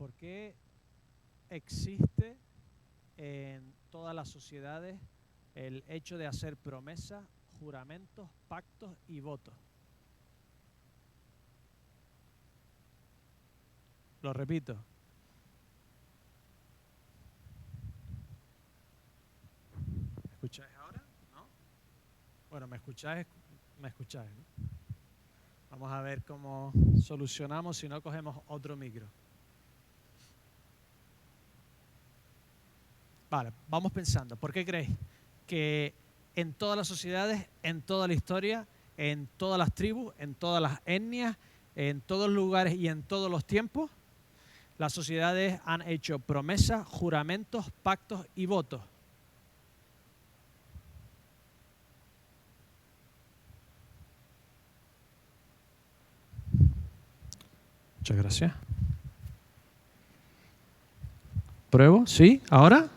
¿Por qué existe en todas las sociedades el hecho de hacer promesas, juramentos, pactos y votos? Lo repito. ¿Me escucháis ahora? ¿No? Bueno, ¿me escucháis? ¿Me escucháis? ¿No? Vamos a ver cómo solucionamos si no cogemos otro micro. Vale, vamos pensando. ¿Por qué creéis que en todas las sociedades, en toda la historia, en todas las tribus, en todas las etnias, en todos los lugares y en todos los tiempos, las sociedades han hecho promesas, juramentos, pactos y votos? Muchas gracias. ¿Pruebo? ¿Sí? ¿Ahora?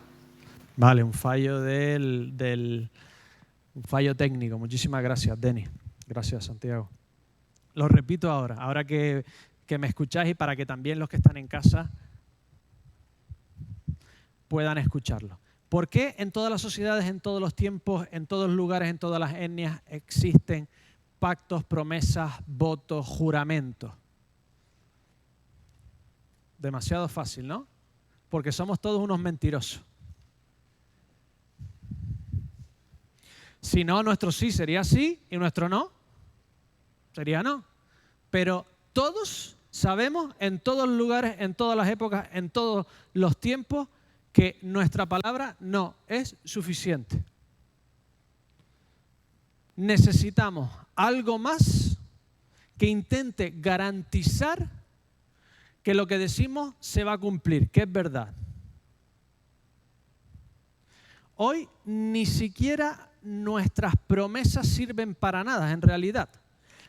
Vale, un fallo un fallo técnico. Muchísimas gracias, Denis. Gracias, Santiago. Lo repito ahora que me escucháis y para que también los que están en casa puedan escucharlo. ¿Por qué en todas las sociedades, en todos los tiempos, en todos los lugares, en todas las etnias existen pactos, promesas, votos, juramentos? Demasiado fácil, ¿no? Porque somos todos unos mentirosos. Si no, nuestro sí sería sí y nuestro no sería no. Pero todos sabemos en todos los lugares, en todas las épocas, en todos los tiempos, que nuestra palabra no es suficiente. Necesitamos algo más que intente garantizar que lo que decimos se va a cumplir, que es verdad. Hoy ni siquiera nuestras promesas sirven para nada, en realidad.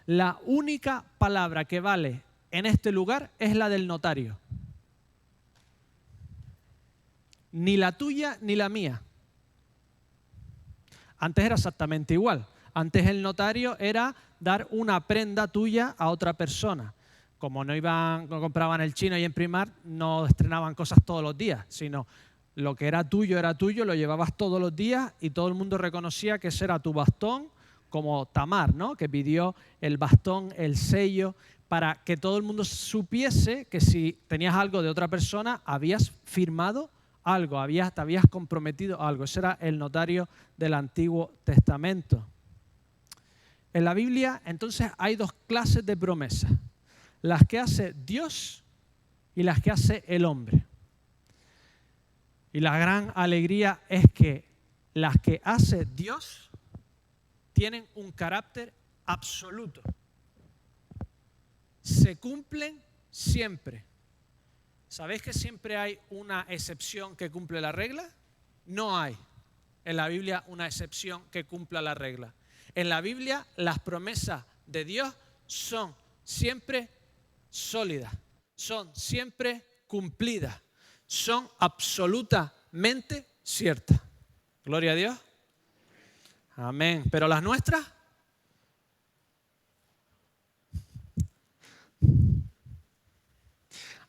La única palabra que vale en este lugar es la del notario. Ni la tuya ni la mía. Antes era exactamente igual. Antes el notario era dar una prenda tuya a otra persona. Como no compraban el chino y en Primark, no estrenaban cosas todos los días, sino lo que era tuyo, lo llevabas todos los días y todo el mundo reconocía que ese era tu bastón, como Tamar, ¿no? Que pidió el bastón, el sello, para que todo el mundo supiese que si tenías algo de otra persona, habías firmado algo, te habías comprometido a algo. Ese era el notario del Antiguo Testamento. En la Biblia, entonces, hay dos clases de promesas. Las que hace Dios y las que hace el hombre. Y la gran alegría es que las que hace Dios tienen un carácter absoluto. Se cumplen siempre. ¿Sabéis que siempre hay una excepción que cumple la regla? No hay en la Biblia una excepción que cumpla la regla. En la Biblia las promesas de Dios son siempre sólidas, son siempre cumplidas, son absolutamente ciertas. Gloria a Dios. Amén. ¿Pero las nuestras?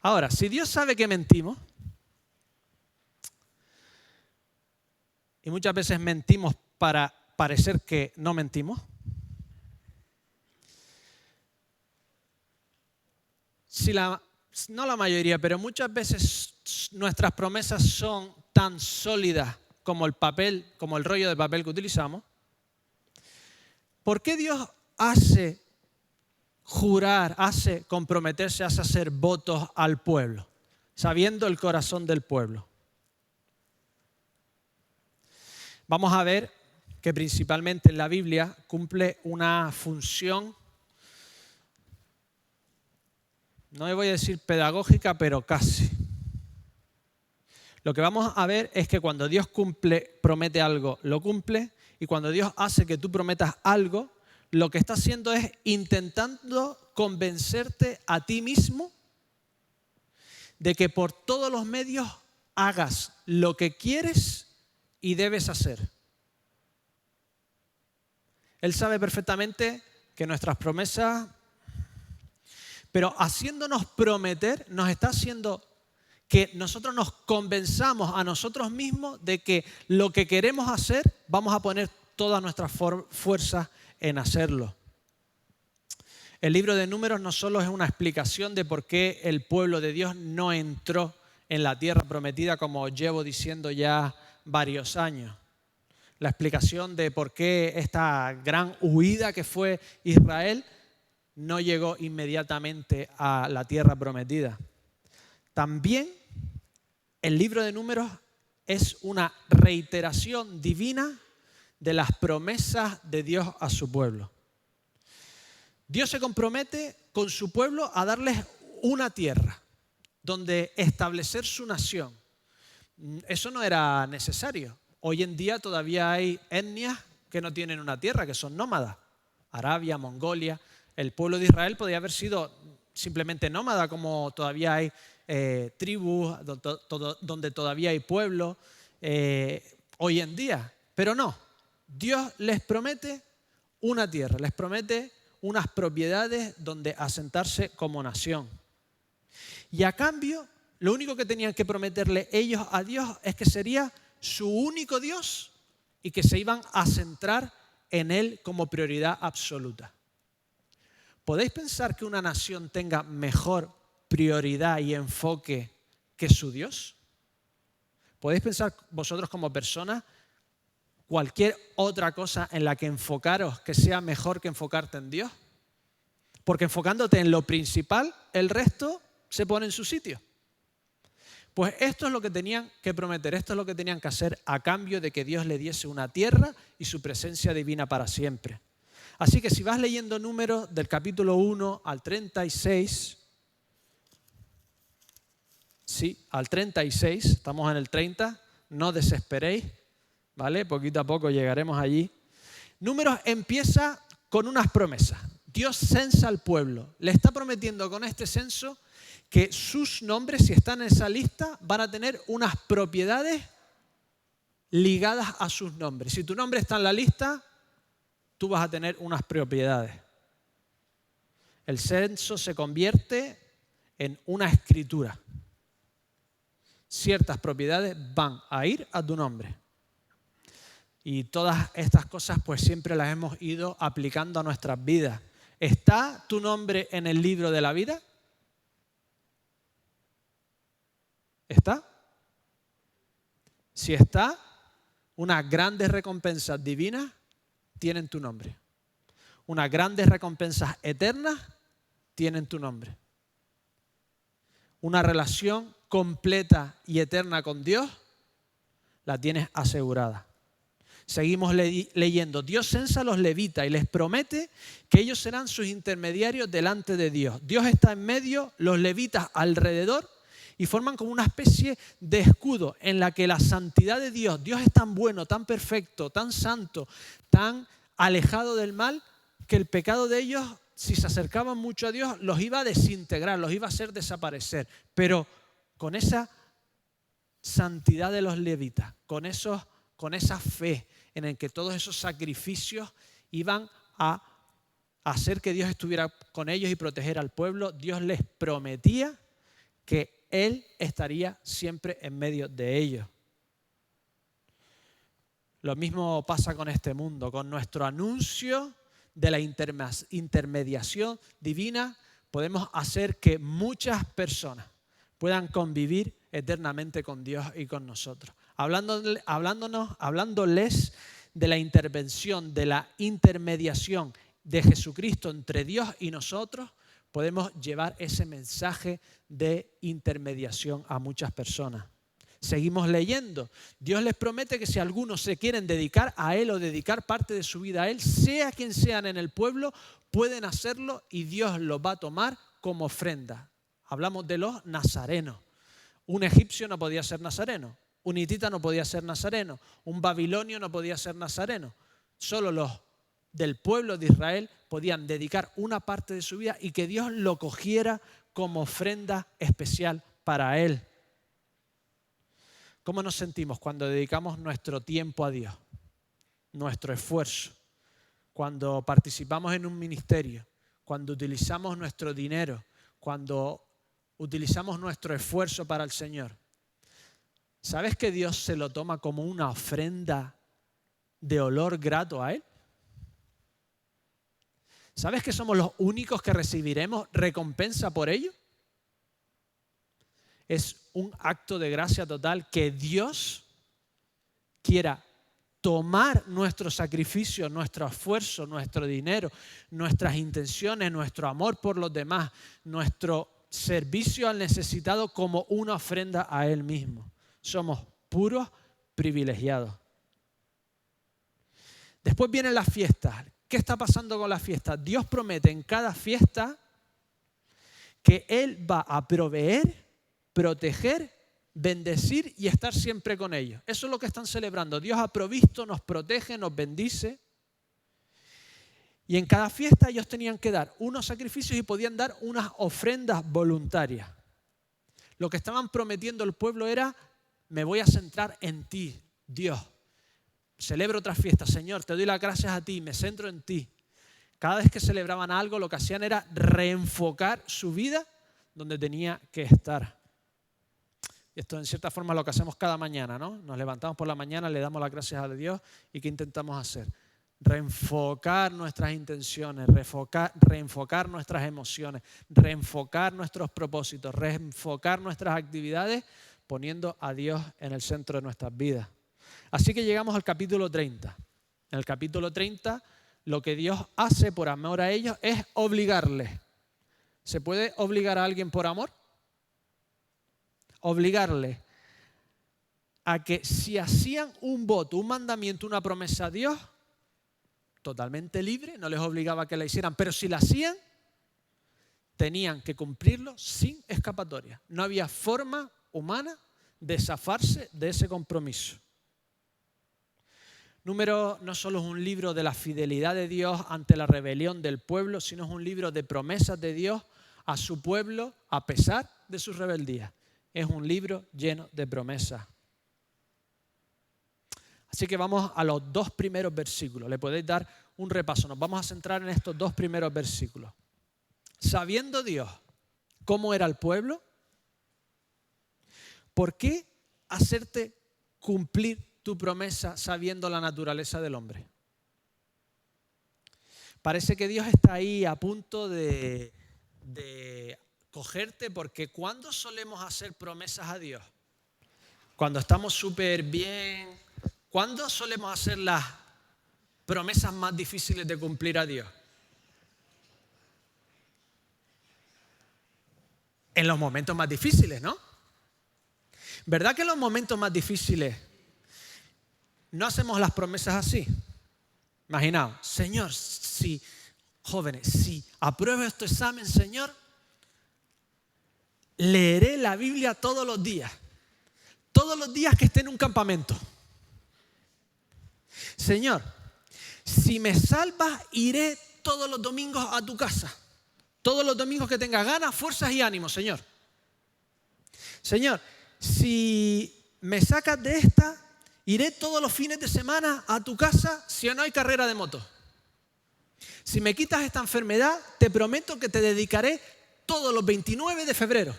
Ahora, si Dios sabe que mentimos, y muchas veces mentimos para parecer que no mentimos, no la mayoría, pero muchas veces nuestras promesas son tan sólidas como el papel, como el rollo de papel que utilizamos, ¿por qué Dios hace jurar, hace comprometerse, hace hacer votos al pueblo, sabiendo el corazón del pueblo? Vamos a ver que principalmente en la Biblia cumple una función, no le voy a decir pedagógica, pero casi. Lo que vamos a ver es que cuando Dios promete algo, lo cumple, y cuando Dios hace que tú prometas algo, lo que está haciendo es intentando convencerte a ti mismo de que por todos los medios hagas lo que quieres y debes hacer. Él sabe perfectamente que nuestras promesas, pero haciéndonos prometer, nos está haciendo que nosotros nos convenzamos a nosotros mismos de que lo que queremos hacer, vamos a poner todas nuestras fuerzas en hacerlo. El libro de Números no solo es una explicación de por qué el pueblo de Dios no entró en la tierra prometida, como llevo diciendo ya varios años. La explicación de por qué esta gran huida que fue Israel no llegó inmediatamente a la tierra prometida. También el libro de Números es una reiteración divina de las promesas de Dios a su pueblo. Dios se compromete con su pueblo a darles una tierra donde establecer su nación. Eso no era necesario. Hoy en día todavía hay etnias que no tienen una tierra, que son nómadas. Arabia, Mongolia. El pueblo de Israel podía haber sido simplemente nómada, como todavía hay tribus, donde todavía hay pueblos hoy en día. Pero no, Dios les promete una tierra, les promete unas propiedades donde asentarse como nación. Y a cambio, lo único que tenían que prometerle ellos a Dios es que sería su único Dios y que se iban a centrar en Él como prioridad absoluta. ¿Podéis pensar que una nación tenga mejor prioridad y enfoque que su Dios? ¿Podéis pensar vosotros como personas cualquier otra cosa en la que enfocaros que sea mejor que enfocarte en Dios? Porque enfocándote en lo principal, el resto se pone en su sitio. Pues esto es lo que tenían que prometer, esto es lo que tenían que hacer a cambio de que Dios le diese una tierra y su presencia divina para siempre. Así que si vas leyendo Números del capítulo 1 al 36, sí, al 36, estamos en el 30, no desesperéis, ¿vale? Poquito a poco llegaremos allí. Números empieza con unas promesas. Dios censa al pueblo. Le está prometiendo con este censo que sus nombres, si están en esa lista, van a tener unas propiedades ligadas a sus nombres. Si tu nombre está en la lista, tú vas a tener unas propiedades. El censo se convierte en una escritura. Ciertas propiedades van a ir a tu nombre. Y todas estas cosas pues siempre las hemos ido aplicando a nuestras vidas. ¿Está tu nombre en el libro de la vida? ¿Está? Si está, unas grandes recompensas divinas tienen tu nombre. Unas grandes recompensas eternas tienen tu nombre. Una relación completa y eterna con Dios la tienes asegurada. Seguimos leyendo. Dios censa a los levitas y les promete que ellos serán sus intermediarios delante de Dios. Dios está en medio, los levitas alrededor, y forman como una especie de escudo en la que la santidad de Dios, Dios es tan bueno, tan perfecto, tan santo, tan alejado del mal, que el pecado de ellos, si se acercaban mucho a Dios, los iba a desintegrar, los iba a hacer desaparecer. Pero con esa santidad de los levitas, con esa fe en el que todos esos sacrificios iban a hacer que Dios estuviera con ellos y proteger al pueblo, Dios les prometía que Él estaría siempre en medio de ellos. Lo mismo pasa con este mundo, con nuestro anuncio de la intermediación divina, podemos hacer que muchas personas puedan convivir eternamente con Dios y con nosotros. Hablándoles de la intervención, de la intermediación de Jesucristo entre Dios y nosotros, podemos llevar ese mensaje de intermediación a muchas personas. Seguimos leyendo. Dios les promete que si algunos se quieren dedicar a Él o dedicar parte de su vida a Él, sea quien sean en el pueblo, pueden hacerlo y Dios los va a tomar como ofrenda. Hablamos de los nazarenos. Un egipcio no podía ser nazareno, un hitita no podía ser nazareno, un babilonio no podía ser nazareno. Solo los del pueblo de Israel podían dedicar una parte de su vida y que Dios lo cogiera como ofrenda especial para Él. ¿Cómo nos sentimos cuando dedicamos nuestro tiempo a Dios? Nuestro esfuerzo. Cuando participamos en un ministerio, cuando utilizamos nuestro dinero, cuando utilizamos nuestro esfuerzo para el Señor, ¿sabes que Dios se lo toma como una ofrenda de olor grato a Él? ¿Sabes que somos los únicos que recibiremos recompensa por ello? Es un acto de gracia total que Dios quiera tomar nuestro sacrificio, nuestro esfuerzo, nuestro dinero, nuestras intenciones, nuestro amor por los demás, nuestro servicio al necesitado como una ofrenda a Él mismo. Somos puros privilegiados. Después vienen las fiestas. ¿Qué está pasando con las fiestas? Dios promete en cada fiesta que Él va a proveer, proteger, bendecir y estar siempre con ellos. Eso es lo que están celebrando. Dios ha provisto, nos protege, nos bendice. Y en cada fiesta ellos tenían que dar unos sacrificios y podían dar unas ofrendas voluntarias. Lo que estaban prometiendo el pueblo era: me voy a centrar en ti, Dios. Celebro otras fiestas, Señor, te doy las gracias a ti, me centro en ti. Cada vez que celebraban algo, lo que hacían era reenfocar su vida donde tenía que estar. Esto en cierta forma es lo que hacemos cada mañana, ¿no? Nos levantamos por la mañana, le damos las gracias a Dios y ¿qué intentamos hacer? Reenfocar nuestras intenciones, reenfocar nuestras emociones, reenfocar nuestros propósitos, reenfocar nuestras actividades poniendo a Dios en el centro de nuestras vidas. Así que llegamos al capítulo 30. En el capítulo 30 lo que Dios hace por amor a ellos es obligarles. ¿Se puede obligar a alguien por amor? Obligarles a que si hacían un voto, un mandamiento, una promesa a Dios, totalmente libre, no les obligaba a que la hicieran, pero si la hacían, tenían que cumplirlo sin escapatoria. No había forma humana de zafarse de ese compromiso. Número no solo es un libro de la fidelidad de Dios ante la rebelión del pueblo, sino es un libro de promesas de Dios a su pueblo a pesar de su rebeldía. Es un libro lleno de promesas. Así que vamos a los 2 primeros versículos. Le podéis dar un repaso. Nos vamos a centrar en estos 2 primeros versículos. Sabiendo Dios cómo era el pueblo, ¿por qué hacerte cumplir tu promesa sabiendo la naturaleza del hombre? Parece que Dios está ahí a punto de cogerte, porque ¿cuándo solemos hacer promesas a Dios? Cuando estamos súper bien. ¿Cuándo solemos hacer las promesas más difíciles de cumplir a Dios? En los momentos más difíciles, ¿no? ¿Verdad que en los momentos más difíciles no hacemos las promesas así? Imaginaos, Señor, si, jóvenes, si apruebo este examen, Señor, leeré la Biblia todos los días que esté en un campamento. Señor, si me salvas, iré todos los domingos a tu casa. Todos los domingos que tenga ganas, fuerzas y ánimos, Señor. Señor, si me sacas de esta, iré todos los fines de semana a tu casa si no hay carrera de moto. Si me quitas esta enfermedad, te prometo que te dedicaré todos los 29 de febrero.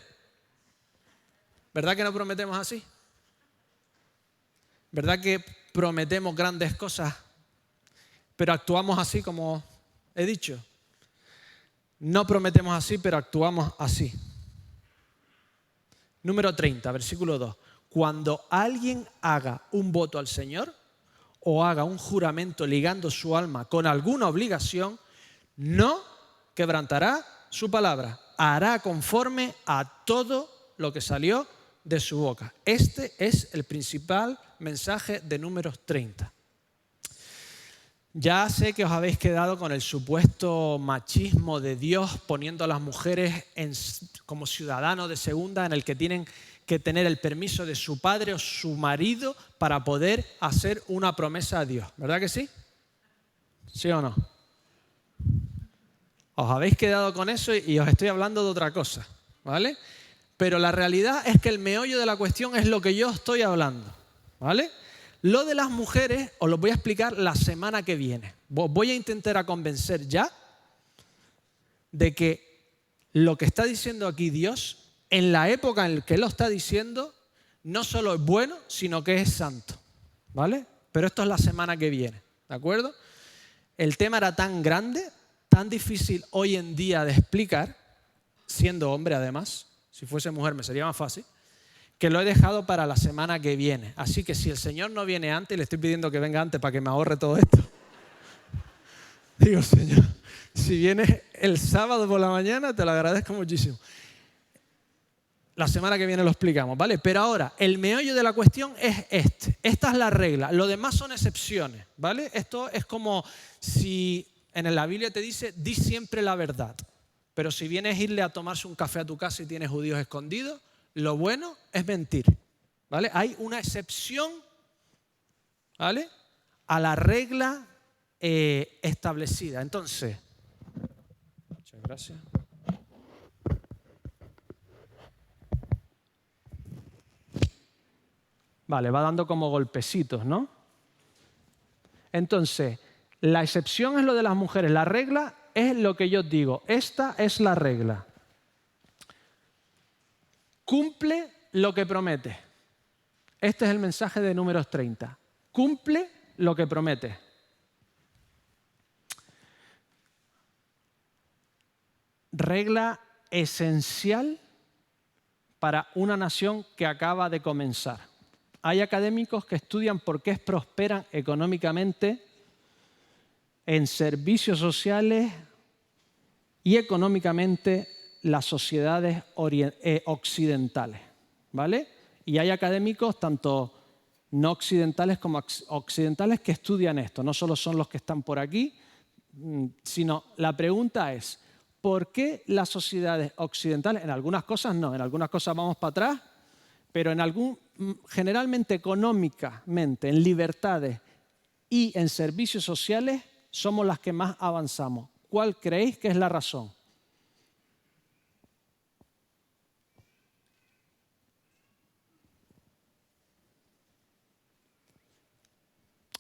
¿Verdad que no prometemos así? ¿Verdad que prometemos grandes cosas, pero actuamos así como he dicho? No prometemos así, pero actuamos así. Número 30, versículo 2. Cuando alguien haga un voto al Señor o haga un juramento ligando su alma con alguna obligación, no quebrantará su palabra. Hará conforme a todo lo que salió de su boca. Este es el principal mensaje de Números 30. Ya sé que os habéis quedado con el supuesto machismo de Dios poniendo a las mujeres como ciudadanos de segunda, en el que tienen que tener el permiso de su padre o su marido para poder hacer una promesa a Dios. ¿Verdad que sí? ¿Sí o no? Os habéis quedado con eso y os estoy hablando de otra cosa, ¿vale? Pero la realidad es que el meollo de la cuestión es lo que yo estoy hablando, ¿vale? Lo de las mujeres os lo voy a explicar la semana que viene. Voy a intentar convencer ya de que lo que está diciendo aquí Dios en la época en la que Él lo está diciendo, no solo es bueno, sino que es santo, ¿vale? Pero esto es la semana que viene, ¿de acuerdo? El tema era tan grande, tan difícil hoy en día de explicar, siendo hombre además, si fuese mujer me sería más fácil, que lo he dejado para la semana que viene. Así que si el Señor no viene antes, le estoy pidiendo que venga antes para que me ahorre todo esto. Digo, Señor, si vienes el sábado por la mañana, te lo agradezco muchísimo. La semana que viene lo explicamos, ¿vale? Pero ahora, el meollo de la cuestión es este. Esta es la regla. Lo demás son excepciones, ¿vale? Esto es como si en la Biblia te dice, di siempre la verdad. Pero si vienes a irle a tomarse un café a tu casa y tienes judíos escondidos, lo bueno es mentir, ¿vale? Hay una excepción, ¿vale?, a la regla establecida. Entonces, muchas gracias. Vale, va dando como golpecitos, ¿no? Entonces, la excepción es lo de las mujeres, la regla es lo que yo digo. Esta es la regla. Cumple lo que promete. Este es el mensaje de Números 30. Cumple lo que promete. Regla esencial para una nación que acaba de comenzar. Hay académicos que estudian por qué prosperan económicamente en servicios sociales y económicamente las sociedades occidentales, ¿vale? Y hay académicos tanto no occidentales como occidentales que estudian esto. No solo son los que están por aquí, sino la pregunta es, ¿por qué las sociedades occidentales, en algunas cosas no, en algunas cosas vamos para atrás, pero generalmente económicamente, en libertades y en servicios sociales, somos las que más avanzamos? ¿Cuál creéis que es la razón?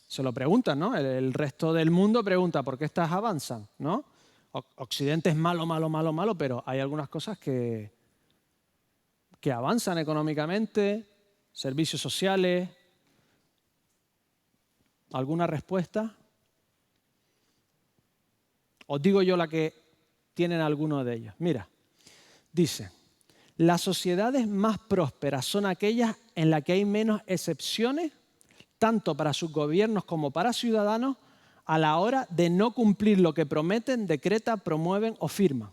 Se lo preguntan, ¿no? El resto del mundo pregunta por qué estas avanzan, ¿no? Occidente es malo, malo, malo, malo, pero hay algunas cosas que avanzan económicamente, servicios sociales. ¿Alguna respuesta? Os digo yo la que tienen algunos de ellos. Mira, dice, las sociedades más prósperas son aquellas en las que hay menos excepciones, tanto para sus gobiernos como para ciudadanos, a la hora de no cumplir lo que prometen, decretan, promueven o firman.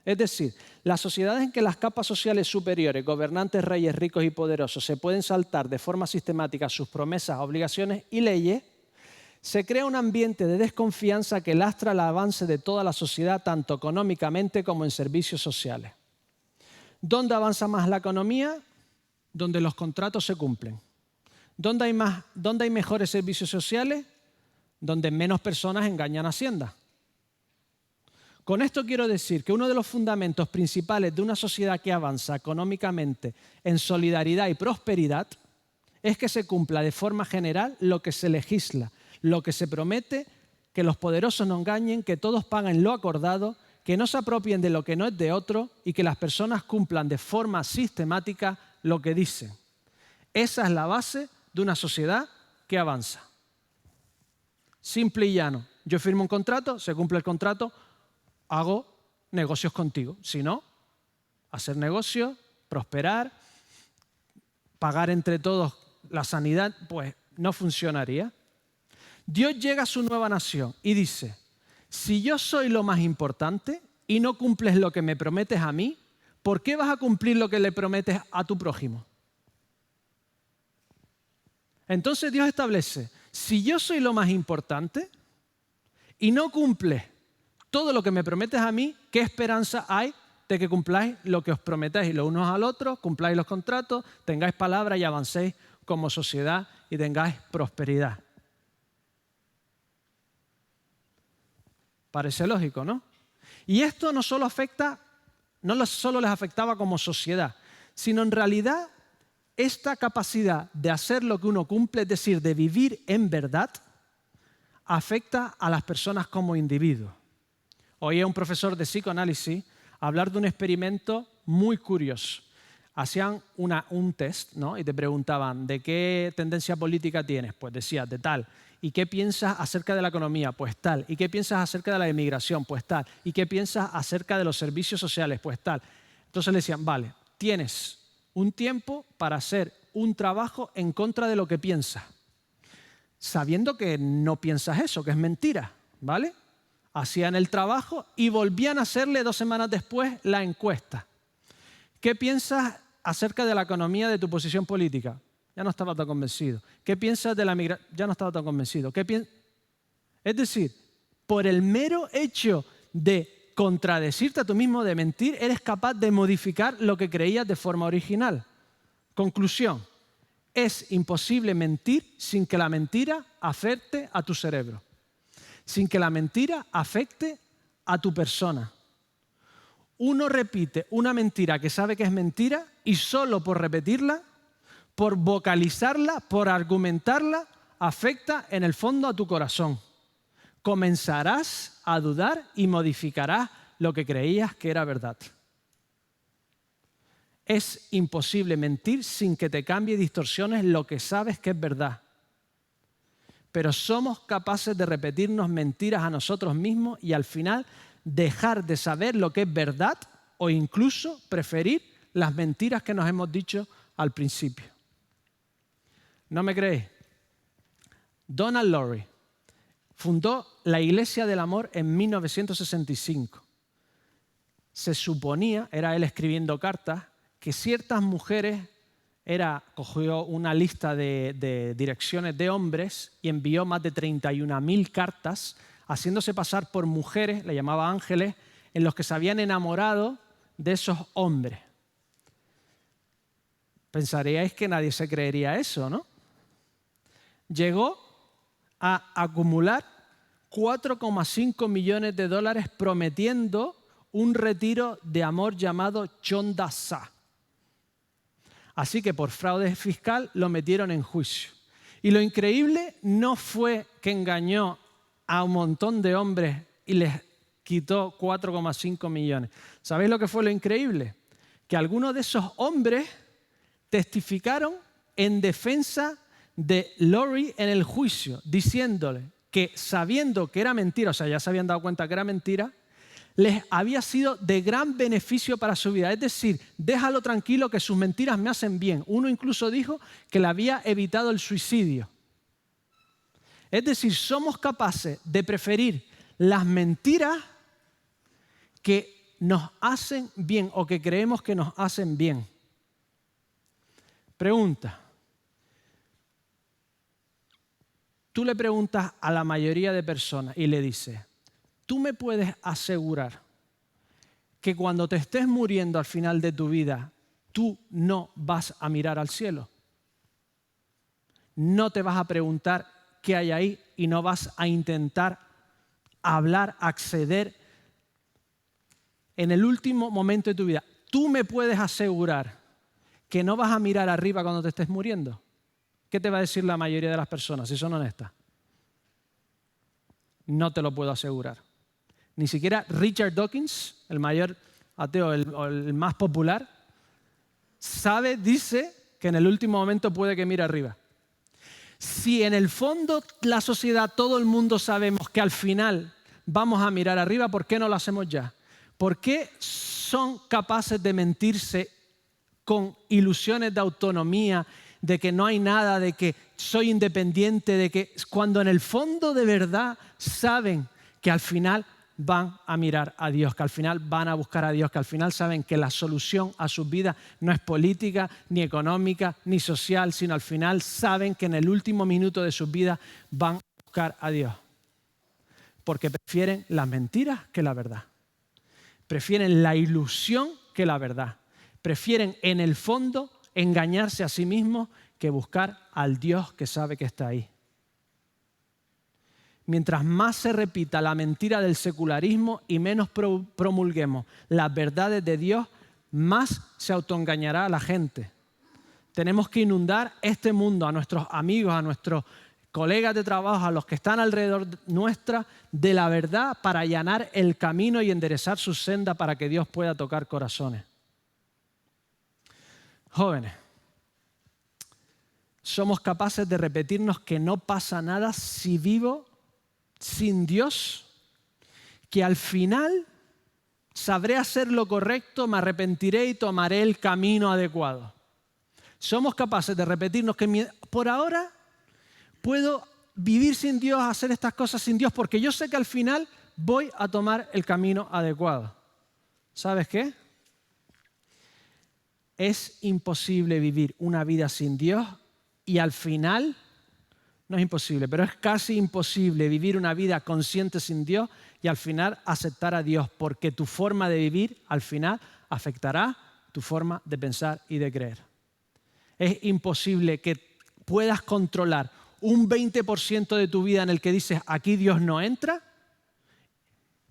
Es decir, las sociedades en que las capas sociales superiores, gobernantes, reyes, ricos y poderosos, se pueden saltar de forma sistemática sus promesas, obligaciones y leyes, se crea un ambiente de desconfianza que lastra el avance de toda la sociedad, tanto económicamente como en servicios sociales. ¿Dónde avanza más la economía? Donde los contratos se cumplen. ¿Dónde hay mejores servicios sociales? Donde menos personas engañan a Hacienda. Con esto quiero decir que uno de los fundamentos principales de una sociedad que avanza económicamente en solidaridad y prosperidad es que se cumpla de forma general lo que se legisla, lo que se promete, que los poderosos no engañen, que todos paguen lo acordado, que no se apropien de lo que no es de otro y que las personas cumplan de forma sistemática lo que dicen. Esa es la base de una sociedad que avanza. Simple y llano. Yo firmo un contrato, se cumple el contrato, hago negocios contigo. Si no, hacer negocios, prosperar, pagar entre todos la sanidad, pues no funcionaría. Dios llega a su nueva nación y dice, si yo soy lo más importante y no cumples lo que me prometes a mí, ¿por qué vas a cumplir lo que le prometes a tu prójimo? Entonces Dios establece, si yo soy lo más importante y no cumples todo lo que me prometes a mí, ¿qué esperanza hay de que cumpláis lo que os prometéis los unos al otro, cumpláis los contratos, tengáis palabra y avancéis como sociedad y tengáis prosperidad? Parece lógico, ¿no? Y esto no solo les afectaba como sociedad, sino en realidad esta capacidad de hacer lo que uno cumple, es decir, de vivir en verdad, afecta a las personas como individuos. Oí a un profesor de psicoanálisis hablar de un experimento muy curioso. Hacían un test, ¿no? Y te preguntaban, ¿de qué tendencia política tienes? Pues decías, de tal. ¿Y qué piensas acerca de la economía? Pues tal. ¿Y qué piensas acerca de la inmigración? Pues tal. ¿Y qué piensas acerca de los servicios sociales? Pues tal. Entonces le decían, vale, tienes un tiempo para hacer un trabajo en contra de lo que piensas, sabiendo que no piensas eso, que es mentira, ¿vale? Hacían el trabajo y volvían a hacerle 2 semanas después la encuesta. ¿Qué piensas acerca de la economía de tu posición política? Ya no estaba tan convencido. ¿Qué piensas de la migración? Ya no estaba tan convencido. Es decir, por el mero hecho de contradecirte a tú mismo, de mentir, eres capaz de modificar lo que creías de forma original. Conclusión, es imposible mentir sin que la mentira afecte a tu cerebro, sin que la mentira afecte a tu persona. Uno repite una mentira que sabe que es mentira y solo por repetirla, por vocalizarla, por argumentarla, afecta en el fondo a tu corazón. Comenzarás a dudar y modificarás lo que creías que era verdad. Es imposible mentir sin que te cambie y distorsiones lo que sabes que es verdad. Pero somos capaces de repetirnos mentiras a nosotros mismos y al final dejar de saber lo que es verdad o incluso preferir las mentiras que nos hemos dicho al principio. ¿No me creéis? Donald Lowry fundó la Iglesia del Amor en 1965. Se suponía, era él escribiendo cartas, que ciertas mujeres, cogió una lista de direcciones de hombres y envió más de 31.000 cartas haciéndose pasar por mujeres, le llamaba ángeles, en los que se habían enamorado de esos hombres. Pensaríais que nadie se creería eso, ¿no? Llegó a acumular $4,5 millones prometiendo un retiro de amor llamado Chondasa. Así que por fraude fiscal lo metieron en juicio. Y lo increíble no fue que engañó a un montón de hombres y les quitó 4,5 millones. ¿Sabéis lo que fue lo increíble? Que algunos de esos hombres testificaron en defensa de Lowry en el juicio, diciéndole que sabiendo que era mentira, o sea, ya se habían dado cuenta que era mentira, les había sido de gran beneficio para su vida. Es decir, déjalo tranquilo que sus mentiras me hacen bien. Uno incluso dijo que le había evitado el suicidio. Es decir, somos capaces de preferir las mentiras que nos hacen bien o que creemos que nos hacen bien. Pregunta. Tú le preguntas a la mayoría de personas y le dices, ¿tú me puedes asegurar que cuando te estés muriendo al final de tu vida, tú no vas a mirar al cielo? No te vas a preguntar qué hay ahí y no vas a intentar hablar, acceder en el último momento de tu vida. ¿Tú me puedes asegurar que no vas a mirar arriba cuando te estés muriendo? ¿Qué te va a decir la mayoría de las personas, si son honestas? No te lo puedo asegurar. Ni siquiera Richard Dawkins, el mayor ateo, el más popular, dice que en el último momento puede que mire arriba. Si en el fondo la sociedad, todo el mundo sabemos que al final vamos a mirar arriba, ¿por qué no lo hacemos ya? ¿Por qué son capaces de mentirse con ilusiones de autonomía, de que no hay nada, de que soy independiente, de que cuando en el fondo de verdad saben que al final van a mirar a Dios, que al final van a buscar a Dios, que al final saben que la solución a sus vidas no es política, ni económica, ni social, sino al final saben que en el último minuto de sus vidas van a buscar a Dios? Porque prefieren las mentiras que la verdad. Prefieren la ilusión que la verdad. Prefieren en el fondo engañarse a sí mismos que buscar al Dios que sabe que está ahí. Mientras más se repita la mentira del secularismo y menos promulguemos las verdades de Dios, más se autoengañará a la gente. Tenemos que inundar este mundo, a nuestros amigos, a nuestros colegas de trabajo, a los que están alrededor nuestra, de la verdad para allanar el camino y enderezar su senda para que Dios pueda tocar corazones. Jóvenes, somos capaces de repetirnos que no pasa nada si vivo sin Dios, que al final sabré hacer lo correcto, me arrepentiré y tomaré el camino adecuado. Somos capaces de repetirnos que por ahora puedo vivir sin Dios, hacer estas cosas sin Dios, porque yo sé que al final voy a tomar el camino adecuado. ¿Sabes qué? Es imposible vivir una vida sin Dios y al final, no es imposible, pero es casi imposible vivir una vida consciente sin Dios y al final aceptar a Dios, porque tu forma de vivir al final afectará tu forma de pensar y de creer. Es imposible que puedas controlar un 20% de tu vida en el que dices aquí Dios no entra,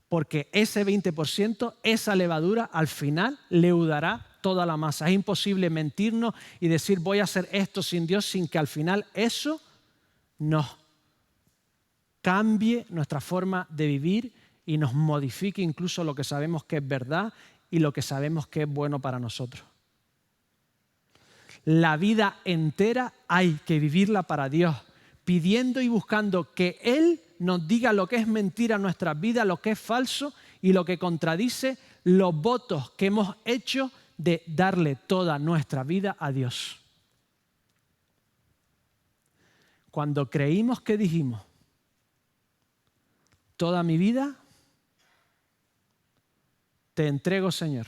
porque ese 20%, esa levadura al final leudará toda la masa. Es imposible mentirnos y decir voy a hacer esto sin Dios sin que al final eso nos cambie nuestra forma de vivir y nos modifique incluso lo que sabemos que es verdad y lo que sabemos que es bueno para nosotros. La vida entera hay que vivirla para Dios, pidiendo y buscando que Él nos diga lo que es mentira en nuestras vidas, lo que es falso y lo que contradice los votos que hemos hecho de darle toda nuestra vida a Dios. Cuando creímos que dijimos, toda mi vida te entrego, Señor.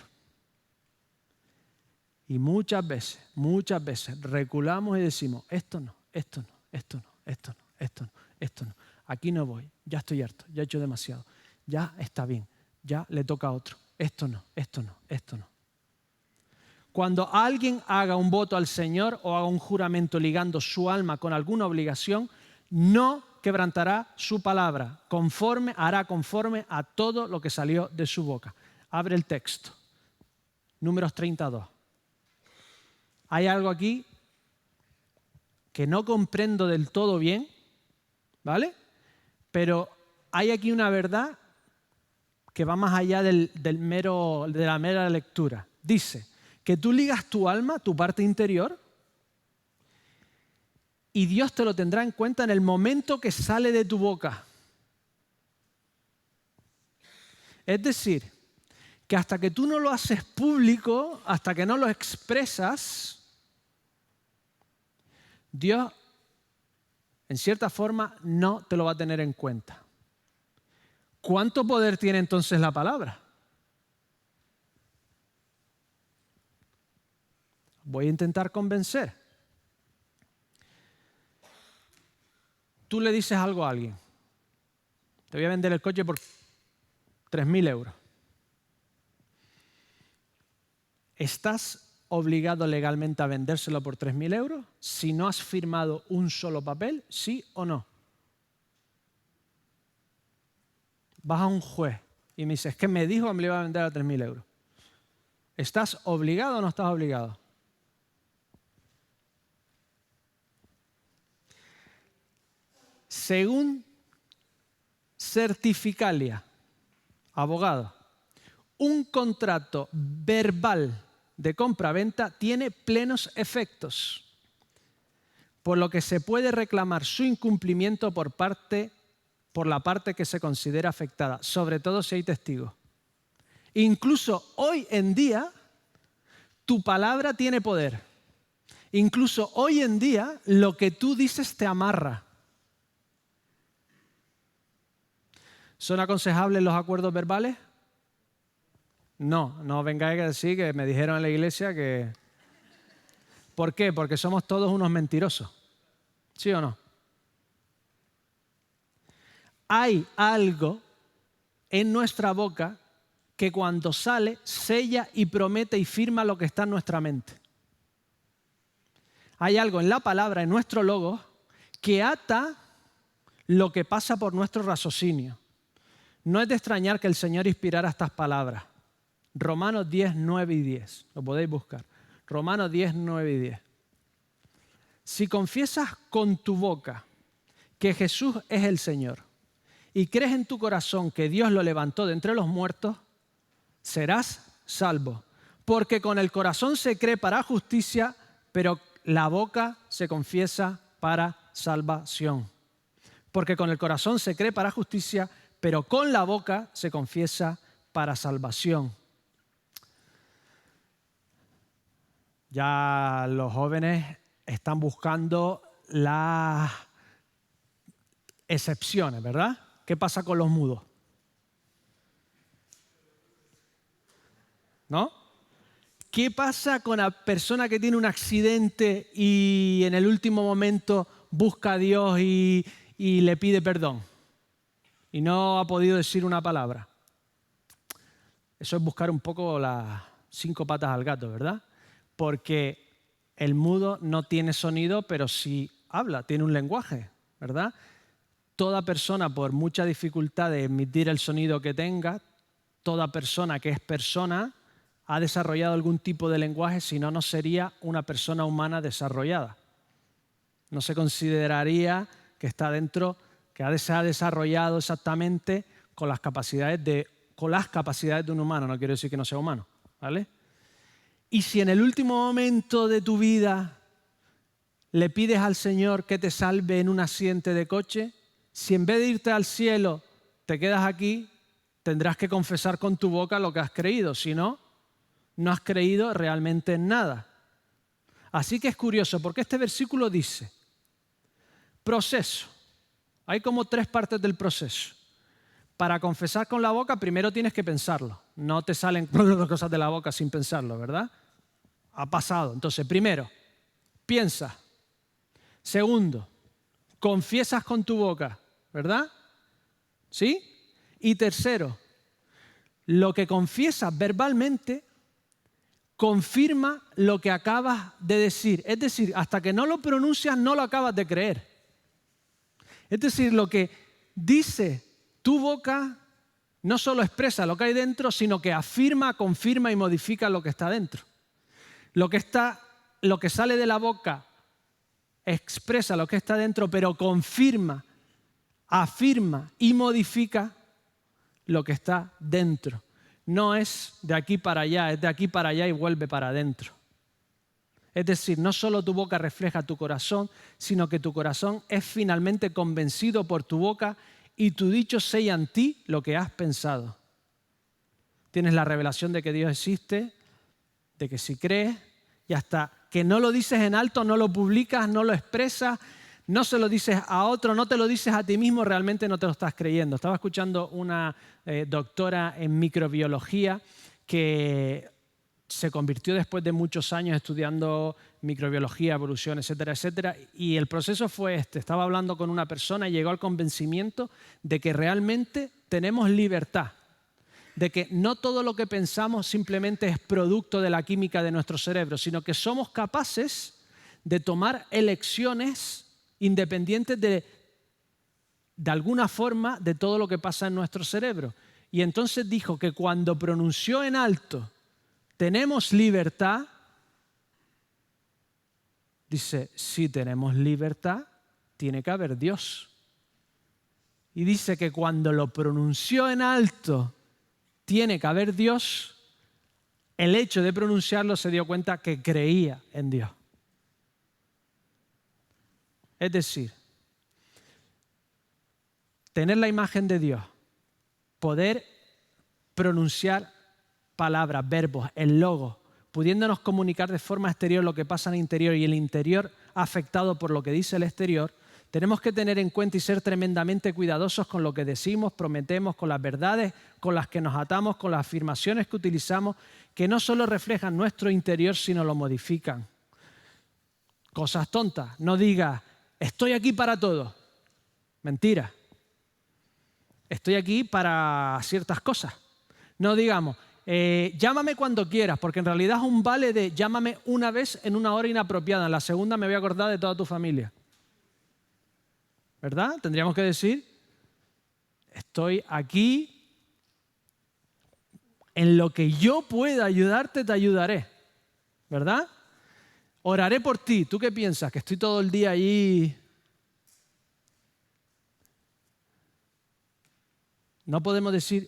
Y muchas veces reculamos y decimos, esto no. Aquí no voy, ya estoy harto, ya he hecho demasiado, ya está bien, ya le toca a otro. Esto no. Cuando alguien haga un voto al Señor o haga un juramento ligando su alma con alguna obligación, no quebrantará su palabra, hará conforme a todo lo que salió de su boca. Abre el texto, Números 32. Hay algo aquí que no comprendo del todo bien, ¿vale? Pero hay aquí una verdad que va más allá de la mera lectura. Dice que tú ligas tu alma, tu parte interior, y Dios te lo tendrá en cuenta en el momento que sale de tu boca. Es decir, que hasta que tú no lo haces público, hasta que no lo expresas, Dios, en cierta forma, no te lo va a tener en cuenta. ¿Cuánto poder tiene entonces la palabra? Voy a intentar convencer. Tú le dices algo a alguien. Te voy a vender el coche por 3.000 euros. ¿Estás obligado legalmente a vendérselo por 3.000 euros si no has firmado un solo papel? ¿Sí o no? Vas a un juez y me dices, ¿qué me dijo que me lo iba a vender a 3.000 euros? ¿Estás obligado o no estás obligado? Según Certificalia, abogado, un contrato verbal de compra-venta tiene plenos efectos, por lo que se puede reclamar su incumplimiento por la parte que se considera afectada, sobre todo si hay testigos. Incluso hoy en día, tu palabra tiene poder. Incluso hoy en día, lo que tú dices te amarra. ¿Son aconsejables los acuerdos verbales? No vengáis a decir que me dijeron en la iglesia que... ¿Por qué? Porque somos todos unos mentirosos. ¿Sí o no? Hay algo en nuestra boca que cuando sale, sella y promete y firma lo que está en nuestra mente. Hay algo en la palabra, en nuestro logo, que ata lo que pasa por nuestro raciocinio. No es de extrañar que el Señor inspirara estas palabras. Romanos 10, 9 y 10. Lo podéis buscar. Romanos 10, 9 y 10. Si confiesas con tu boca que Jesús es el Señor y crees en tu corazón que Dios lo levantó de entre los muertos, serás salvo. Porque con el corazón se cree para justicia, pero la boca se confiesa para salvación. Porque con el corazón se cree para justicia, pero con la boca se confiesa para salvación. Ya los jóvenes están buscando las excepciones, ¿verdad? ¿Qué pasa con los mudos? ¿No? ¿Qué pasa con la persona que tiene un accidente y en el último momento busca a Dios y le pide perdón y no ha podido decir una palabra? Eso es buscar un poco las 5 patas al gato, ¿verdad? Porque el mudo no tiene sonido, pero sí habla, tiene un lenguaje, ¿verdad? Toda persona, por mucha dificultad de emitir el sonido que tenga, toda persona que es persona ha desarrollado algún tipo de lenguaje, si no, no sería una persona humana desarrollada. No se consideraría que está dentro, que se ha desarrollado exactamente con las capacidades de un humano. No quiero decir que no sea humano, ¿vale? Y si en el último momento de tu vida le pides al Señor que te salve en un accidente de coche, si en vez de irte al cielo te quedas aquí, tendrás que confesar con tu boca lo que has creído. Si no, no has creído realmente en nada. Así que es curioso, porque este versículo dice, proceso. Hay como 3 partes del proceso. Para confesar con la boca, primero tienes que pensarlo. No te salen cosas de la boca sin pensarlo, ¿verdad? Ha pasado. Entonces, primero, piensa. Segundo, confiesas con tu boca, ¿verdad? ¿Sí? Y tercero, lo que confiesas verbalmente confirma lo que acabas de decir. Es decir, hasta que no lo pronuncias, no lo acabas de creer. Es decir, lo que dice tu boca no solo expresa lo que hay dentro, sino que afirma, confirma y modifica lo que está dentro. Lo que sale de la boca expresa lo que está dentro, pero confirma, afirma y modifica lo que está dentro. No es de aquí para allá, es de aquí para allá y vuelve para adentro. Es decir, no solo tu boca refleja tu corazón, sino que tu corazón es finalmente convencido por tu boca y tu dicho sella en ti lo que has pensado. Tienes la revelación de que Dios existe, de que si crees, y hasta que no lo dices en alto, no lo publicas, no lo expresas, no se lo dices a otro, no te lo dices a ti mismo, realmente no te lo estás creyendo. Estaba escuchando una doctora en microbiología que se convirtió después de muchos años estudiando microbiología, evolución, etcétera, etcétera, y el proceso fue este. Estaba hablando con una persona y llegó al convencimiento de que realmente tenemos libertad, de que no todo lo que pensamos simplemente es producto de la química de nuestro cerebro, sino que somos capaces de tomar elecciones independientes de alguna forma de todo lo que pasa en nuestro cerebro. Y entonces dijo que cuando pronunció en alto, ¿tenemos libertad? Dice, si tenemos libertad, tiene que haber Dios. Y dice que cuando lo pronunció en alto, tiene que haber Dios, el hecho de pronunciarlo se dio cuenta que creía en Dios. Es decir, tener la imagen de Dios, poder pronunciar palabras, verbos, el logo, pudiéndonos comunicar de forma exterior lo que pasa en el interior y el interior afectado por lo que dice el exterior, tenemos que tener en cuenta y ser tremendamente cuidadosos con lo que decimos, prometemos, con las verdades con las que nos atamos, con las afirmaciones que utilizamos, que no solo reflejan nuestro interior, sino lo modifican. Cosas tontas. No digas, estoy aquí para todo. Mentira. Estoy aquí para ciertas cosas. No digamos, llámame cuando quieras, porque en realidad es un vale de llámame una vez en una hora inapropiada. En la segunda me voy a acordar de toda tu familia. ¿Verdad? Tendríamos que decir, estoy aquí, en lo que yo pueda ayudarte, te ayudaré. ¿Verdad? Oraré por ti. ¿Tú qué piensas? ¿Que estoy todo el día allí? No podemos decir,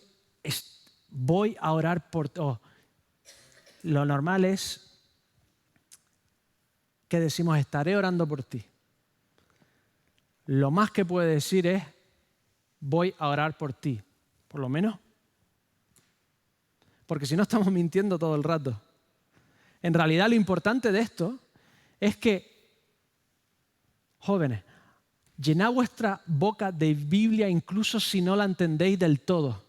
voy a orar por ti. lo normal es que decimos, estaré orando por ti. Lo más que puede decir es, voy a orar por ti, por lo menos. Porque si no estamos mintiendo todo el rato. En realidad lo importante de esto es que, jóvenes, llenad vuestra boca de Biblia incluso si no la entendéis del todo.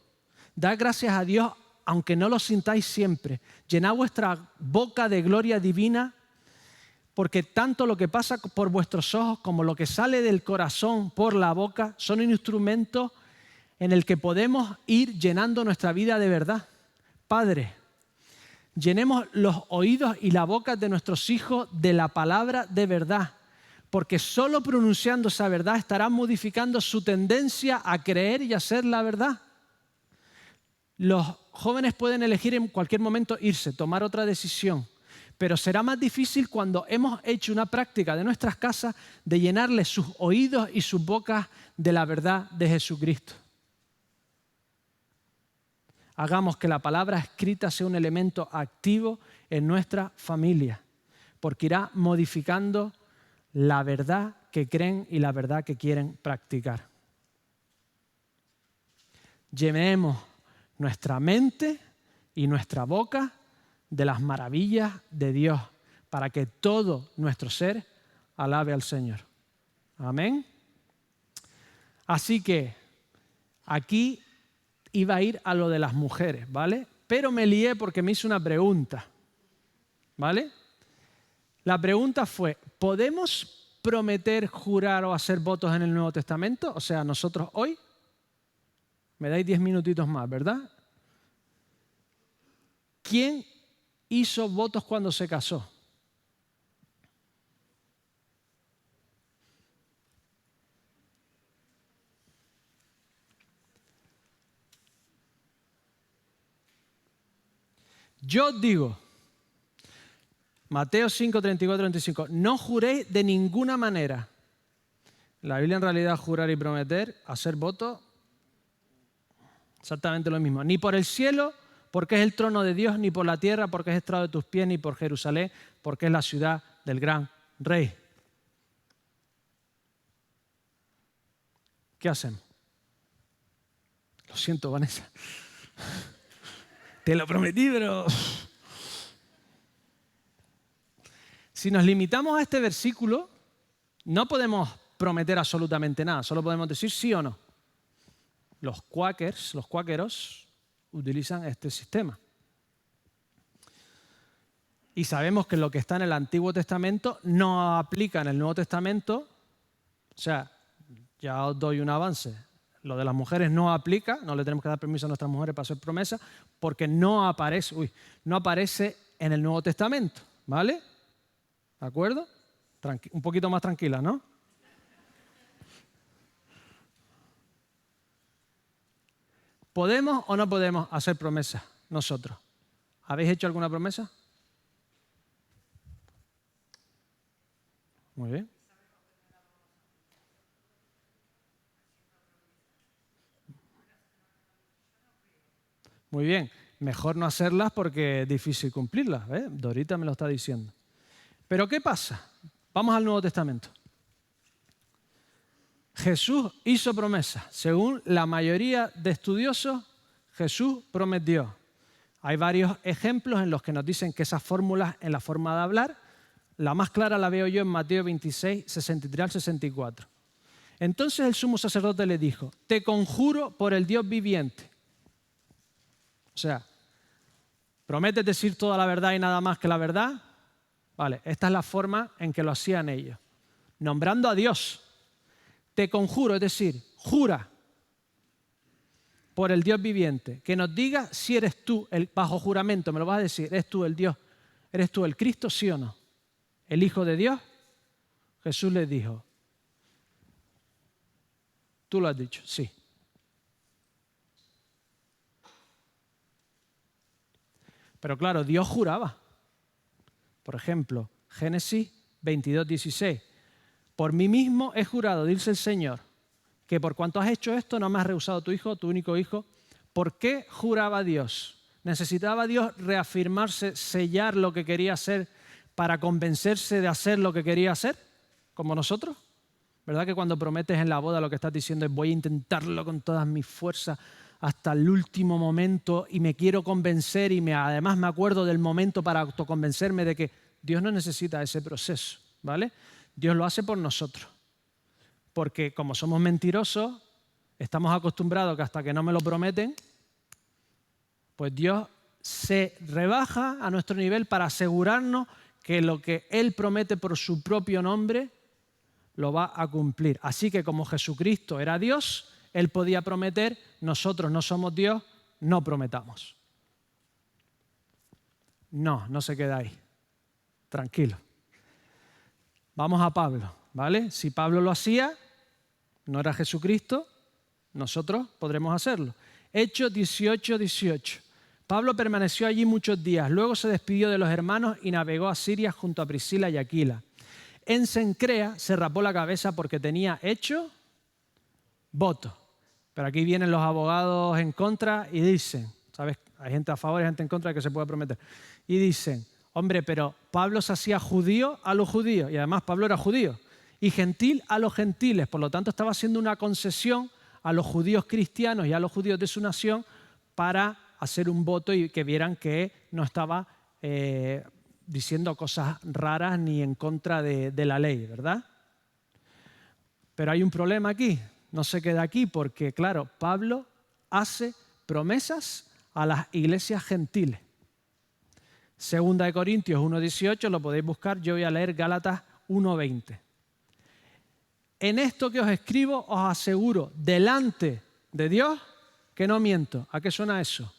Dad gracias a Dios aunque no lo sintáis siempre. Llenad vuestra boca de gloria divina, porque tanto lo que pasa por vuestros ojos como lo que sale del corazón por la boca son un instrumento en el que podemos ir llenando nuestra vida de verdad. Padre, llenemos los oídos y la boca de nuestros hijos de la palabra de verdad, porque solo pronunciando esa verdad estarán modificando su tendencia a creer y a hacer la verdad. Los jóvenes pueden elegir en cualquier momento irse, tomar otra decisión, pero será más difícil cuando hemos hecho una práctica de nuestras casas de llenarles sus oídos y sus bocas de la verdad de Jesucristo. Hagamos que la palabra escrita sea un elemento activo en nuestra familia, porque irá modificando la verdad que creen y la verdad que quieren practicar. Llenemos nuestra mente y nuestra boca de las maravillas de Dios, para que todo nuestro ser alabe al Señor. Amén. Así que aquí iba a ir a lo de las mujeres, ¿vale? Pero me lié porque me hizo una pregunta, ¿vale? La pregunta fue, ¿podemos prometer, jurar o hacer votos en el Nuevo Testamento? O sea, nosotros hoy, me dais 10 minutitos más, ¿verdad? ¿Quién hizo votos cuando se casó? Yo os digo, Mateo 5, 34, 35, no juréis de ninguna manera. La Biblia en realidad jurar y prometer, hacer votos, exactamente lo mismo. Ni por el cielo, porque es el trono de Dios, ni por la tierra, porque es estrado de tus pies, ni por Jerusalén, porque es la ciudad del gran rey. ¿Qué hacemos? Lo siento, Vanessa. Te lo prometí, pero... Si nos limitamos a este versículo, no podemos prometer absolutamente nada, solo podemos decir sí o no. Los cuáqueros, utilizan este sistema. Y sabemos que lo que está en el Antiguo Testamento no aplica en el Nuevo Testamento. O sea, ya os doy un avance. Lo de las mujeres no aplica, no le tenemos que dar permiso a nuestras mujeres para hacer promesas, porque no aparece en el Nuevo Testamento, ¿vale? ¿De acuerdo? Un poquito más tranquila, ¿no? ¿Podemos o no podemos hacer promesas nosotros? ¿Habéis hecho alguna promesa? Muy bien. Muy bien. Mejor no hacerlas porque es difícil cumplirlas, ¿eh? Dorita me lo está diciendo. Pero ¿qué pasa? Vamos al Nuevo Testamento. Jesús hizo promesas. Según la mayoría de estudiosos, Jesús prometió. Hay varios ejemplos en los que nos dicen que esas fórmulas en la forma de hablar, la más clara la veo yo en Mateo 26, 63 al 64. Entonces el sumo sacerdote le dijo, te conjuro por el Dios viviente. O sea, ¿prometes decir toda la verdad y nada más que la verdad? Vale, esta es la forma en que lo hacían ellos. Nombrando a Dios. Te conjuro, es decir, jura por el Dios viviente, que nos diga si eres tú, bajo juramento, me lo vas a decir, ¿eres tú el Dios? ¿Eres tú el Cristo, sí o no? ¿El Hijo de Dios? Jesús les dijo, tú lo has dicho, sí. Pero claro, Dios juraba. Por ejemplo, Génesis 22, 16. Por mí mismo he jurado, dice el Señor, que por cuanto has hecho esto no me has rehusado tu hijo, tu único hijo. ¿Por qué juraba Dios? ¿Necesitaba Dios reafirmarse, sellar lo que quería hacer para convencerse de hacer lo que quería hacer? Como nosotros. ¿Verdad que cuando prometes en la boda lo que estás diciendo es voy a intentarlo con todas mis fuerzas hasta el último momento y me quiero convencer y además me acuerdo del momento para autoconvencerme de que Dios no necesita ese proceso, ¿vale? Dios lo hace por nosotros. Porque como somos mentirosos, estamos acostumbrados que hasta que no me lo prometen, pues Dios se rebaja a nuestro nivel para asegurarnos que lo que Él promete por su propio nombre lo va a cumplir. Así que como Jesucristo era Dios, Él podía prometer, nosotros no somos Dios, no prometamos. No se queda ahí. Tranquilo. Vamos a Pablo, ¿vale? Si Pablo lo hacía, no era Jesucristo, nosotros podremos hacerlo. Hechos 18:18. Pablo permaneció allí muchos días, luego se despidió de los hermanos y navegó a Siria junto a Priscila y Aquila. En Cencrea se rapó la cabeza porque tenía hecho voto. Pero aquí vienen los abogados en contra y dicen, ¿sabes? Hay gente a favor y gente en contra de que se pueda prometer. Y dicen, hombre, pero Pablo se hacía judío a los judíos, y además Pablo era judío, y gentil a los gentiles, por lo tanto estaba haciendo una concesión a los judíos cristianos y a los judíos de su nación para hacer un voto y que vieran que no estaba diciendo cosas raras ni en contra de la ley, ¿verdad? Pero hay un problema aquí, no se queda aquí porque, claro, Pablo hace promesas a las iglesias gentiles. Segunda de Corintios 1:18, lo podéis buscar, yo voy a leer Gálatas 1:20. En esto que os escribo os aseguro delante de Dios que no miento. ¿A qué suena eso?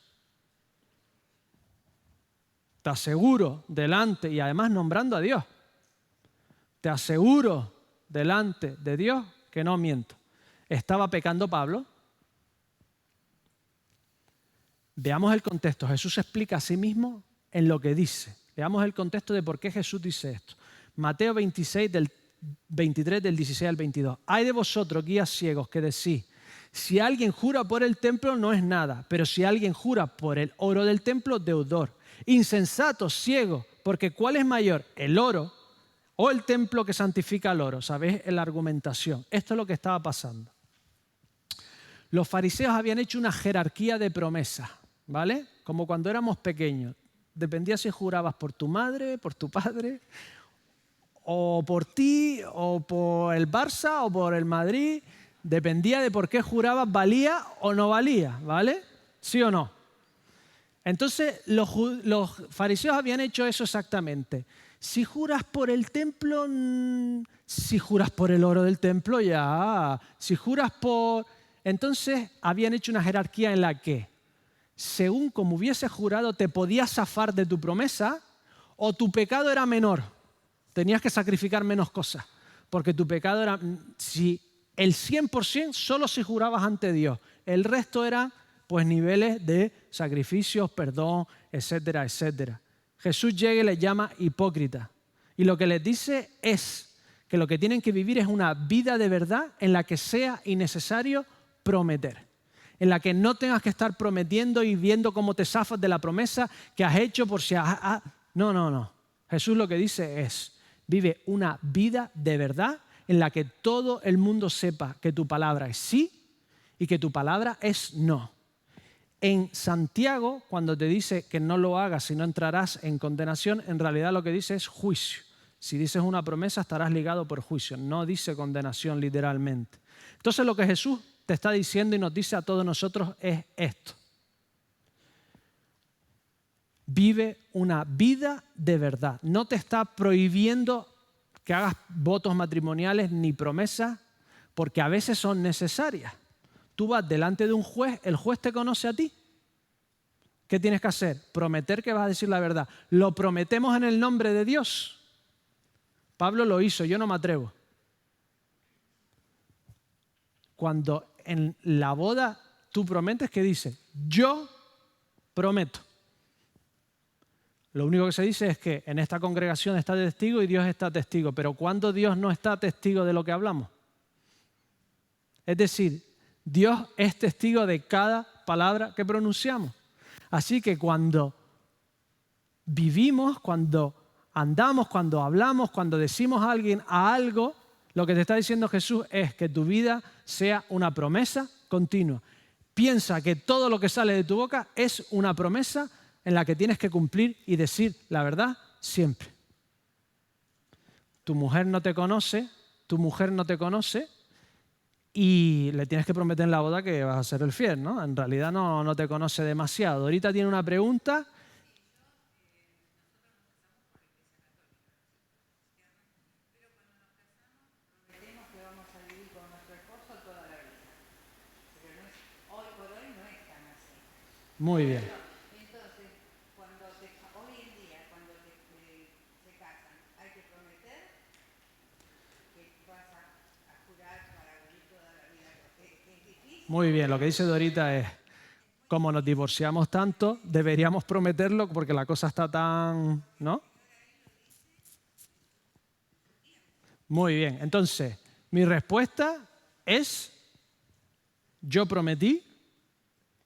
Te aseguro delante, y además nombrando a Dios, te aseguro delante de Dios que no miento. ¿Estaba pecando Pablo? Veamos el contexto. Jesús se explica a sí mismo en lo que dice. Veamos el contexto de por qué Jesús dice esto. Mateo 26, del 23, del 16 al 22. Hay de vosotros, guías ciegos, que decís, si alguien jura por el templo no es nada, pero si alguien jura por el oro del templo, deudor. Insensato, ciego, porque ¿cuál es mayor? ¿El oro o el templo que santifica el oro? ¿Sabéis la argumentación? Esto es lo que estaba pasando. Los fariseos habían hecho una jerarquía de promesas, ¿vale? Como cuando éramos pequeños. Dependía si jurabas por tu madre, por tu padre, o por ti, o por el Barça, o por el Madrid. Dependía de por qué jurabas, valía o no valía, ¿vale? ¿Sí o no? Entonces, los fariseos habían hecho eso exactamente. Si juras por el templo, si juras por el oro del templo, ya. Si juras por... Entonces, habían hecho una jerarquía en la que, según como hubieses jurado, te podías zafar de tu promesa o tu pecado era menor. Tenías que sacrificar menos cosas, porque tu pecado era... Si el 100% solo si jurabas ante Dios. El resto eran pues niveles de sacrificios, perdón, etcétera, etcétera. Jesús llega y les llama hipócritas. Y lo que les dice es que lo que tienen que vivir es una vida de verdad en la que sea innecesario prometer. En la que no tengas que estar prometiendo y viendo cómo te zafas de la promesa que has hecho por si... No. Jesús lo que dice es, vive una vida de verdad en la que todo el mundo sepa que tu palabra es sí y que tu palabra es no. En Santiago, cuando te dice que no lo hagas si no entrarás en condenación, en realidad lo que dice es juicio. Si dices una promesa estarás ligado por juicio, no dice condenación literalmente. Entonces lo que Jesús te está diciendo y nos dice a todos nosotros es esto. Vive una vida de verdad. No te está prohibiendo que hagas votos matrimoniales ni promesas, porque a veces son necesarias. Tú vas delante de un juez, el juez te conoce a ti. ¿Qué tienes que hacer? Prometer que vas a decir la verdad. Lo prometemos en el nombre de Dios. Pablo lo hizo, yo no me atrevo. Cuando en la boda tú prometes, ¿qué dice? Yo prometo. Lo único que se dice es que en esta congregación está testigo y Dios está testigo. Pero ¿cuándo Dios no está testigo de lo que hablamos? Es decir, Dios es testigo de cada palabra que pronunciamos. Así que cuando vivimos, cuando andamos, cuando hablamos, cuando decimos a alguien a algo, lo que te está diciendo Jesús es que tu vida sea una promesa continua. Piensa que todo lo que sale de tu boca es una promesa en la que tienes que cumplir y decir la verdad siempre. Tu mujer no te conoce y le tienes que prometer en la boda que vas a ser el fiel, ¿no? En realidad no te conoce demasiado. Ahorita tiene una pregunta. Muy bien. Entonces, hoy en día, cuando se casan, hay que prometer que vas a jurar para vivir toda la vida. Es difícil. Muy bien, lo que dice Dorita es, como nos divorciamos tanto, deberíamos prometerlo porque la cosa está tan, ¿no? Muy bien, entonces, mi respuesta es, yo prometí,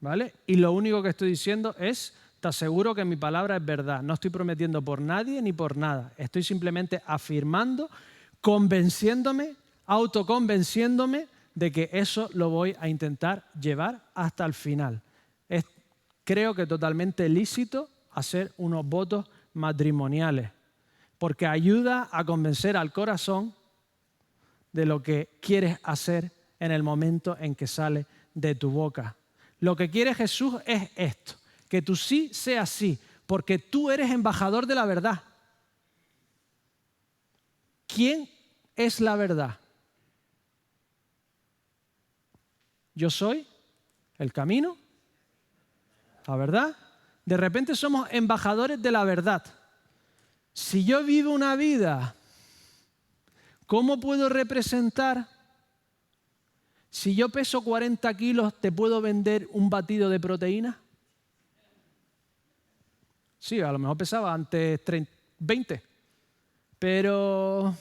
¿vale? Y lo único que estoy diciendo es, te aseguro que mi palabra es verdad. No estoy prometiendo por nadie ni por nada. Estoy simplemente afirmando, convenciéndome, autoconvenciéndome de que eso lo voy a intentar llevar hasta el final. Creo que totalmente lícito hacer unos votos matrimoniales, porque ayuda a convencer al corazón de lo que quieres hacer en el momento en que sale de tu boca. Lo que quiere Jesús es esto, que tu sí sea sí, porque tú eres embajador de la verdad. ¿Quién es la verdad? Yo soy el camino, la verdad. De repente somos embajadores de la verdad. Si yo vivo una vida, ¿cómo puedo representar? Si yo peso 40 kilos, ¿te puedo vender un batido de proteína? Sí, a lo mejor pesaba antes 20. Pero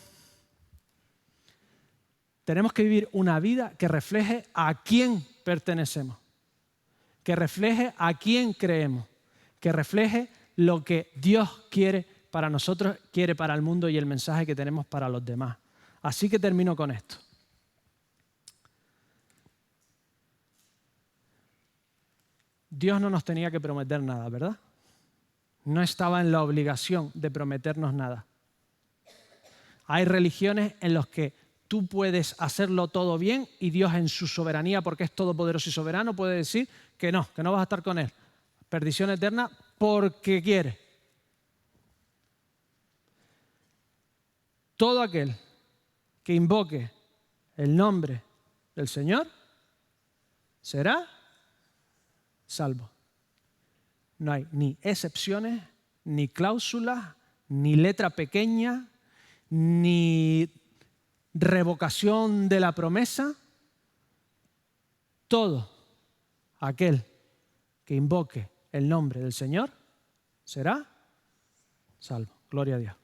tenemos que vivir una vida que refleje a quién pertenecemos, que refleje a quién creemos, que refleje lo que Dios quiere para nosotros, quiere para el mundo y el mensaje que tenemos para los demás. Así que termino con esto. Dios no nos tenía que prometer nada, ¿verdad? No estaba en la obligación de prometernos nada. Hay religiones en las que tú puedes hacerlo todo bien y Dios en su soberanía, porque es todopoderoso y soberano, puede decir que no vas a estar con Él. Perdición eterna porque quiere. Todo aquel que invoque el nombre del Señor será salvo. No hay ni excepciones, ni cláusulas, ni letra pequeña, ni revocación de la promesa. Todo aquel que invoque el nombre del Señor será salvo. Gloria a Dios.